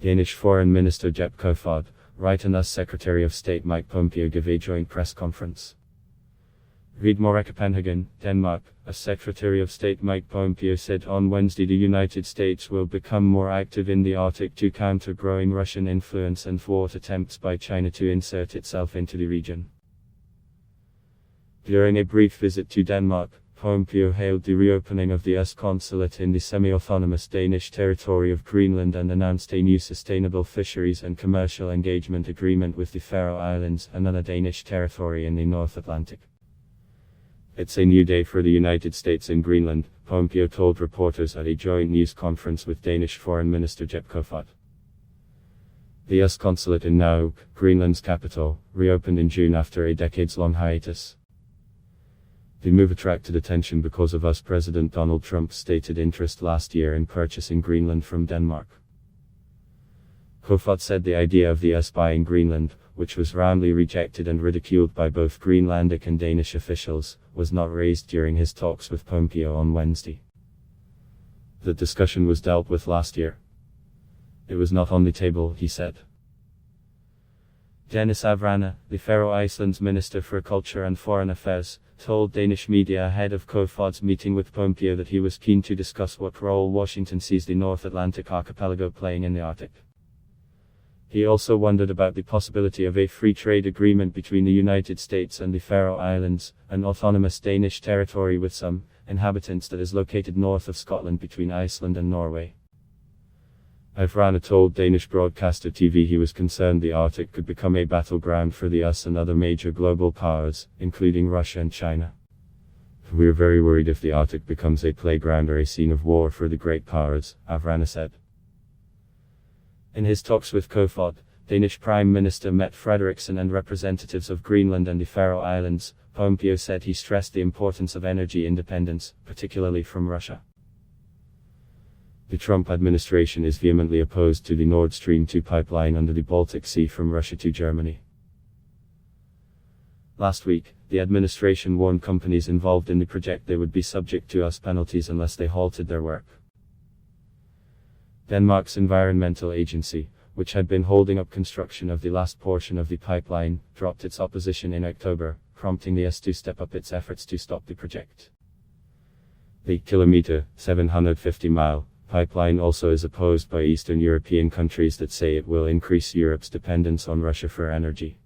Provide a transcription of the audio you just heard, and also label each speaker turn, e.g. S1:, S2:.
S1: Danish Foreign Minister Jeppe Kofod, right, and US Secretary of State Mike Pompeo give a joint press conference. Read MoreCOPENHAGEN, Denmark. US Secretary of State Mike Pompeo said on Wednesday the United States will become more active in the Arctic to counter growing Russian influence and thwart attempts by China to insert itself into the region. During a brief visit to Denmark, Pompeo hailed the reopening of the US consulate in the semi-autonomous Danish territory of Greenland and announced a new sustainable fisheries and commercial engagement agreement with the Faroe Islands, another Danish territory in the North Atlantic. It's a new day for the United States in Greenland, Pompeo told reporters at a joint news conference with Danish Foreign Minister Jeppe Kofod. The US consulate in Nuuk, Greenland's capital, reopened in June after a decades-long hiatus. The move attracted attention because of US President Donald Trump's stated interest last year in purchasing Greenland from Denmark. Kofod said the idea of the US buying Greenland, which was roundly rejected and ridiculed by both Greenlandic and Danish officials, was not raised during his talks with Pompeo on Wednesday. The discussion was dealt with last year. It was not on the table, he said. Dennis Avrana, the Faroe Islands Minister for Culture and Foreign Affairs, told Danish media ahead of Kofod's meeting with Pompeo that he was keen to discuss what role Washington sees the North Atlantic archipelago playing in the Arctic. He also wondered about the possibility of a free trade agreement between the United States and the Faroe Islands, an autonomous Danish territory with some inhabitants that is located north of Scotland between Iceland and Norway. Avrana told Danish broadcaster TV he was concerned the Arctic could become a battleground for the US and other major global powers, including Russia and China. "We're very worried if the Arctic becomes a playground or a scene of war for the great powers," Avrana said. In his talks with Kofod, Danish Prime Minister Mette Frederiksen and representatives of Greenland and the Faroe Islands, Pompeo said he stressed the importance of energy independence, particularly from Russia. The Trump administration is vehemently opposed to the Nord Stream 2 pipeline under the Baltic Sea from Russia to Germany. Last week, the administration warned companies involved in the project they would be subject to US penalties unless they halted their work. Denmark's environmental agency, which had been holding up construction of the last portion of the pipeline, dropped its opposition in October, prompting the US to step up its efforts to stop the project. The kilometer, 750-mile, pipeline also is opposed by Eastern European countries that say it will increase Europe's dependence on Russia for energy.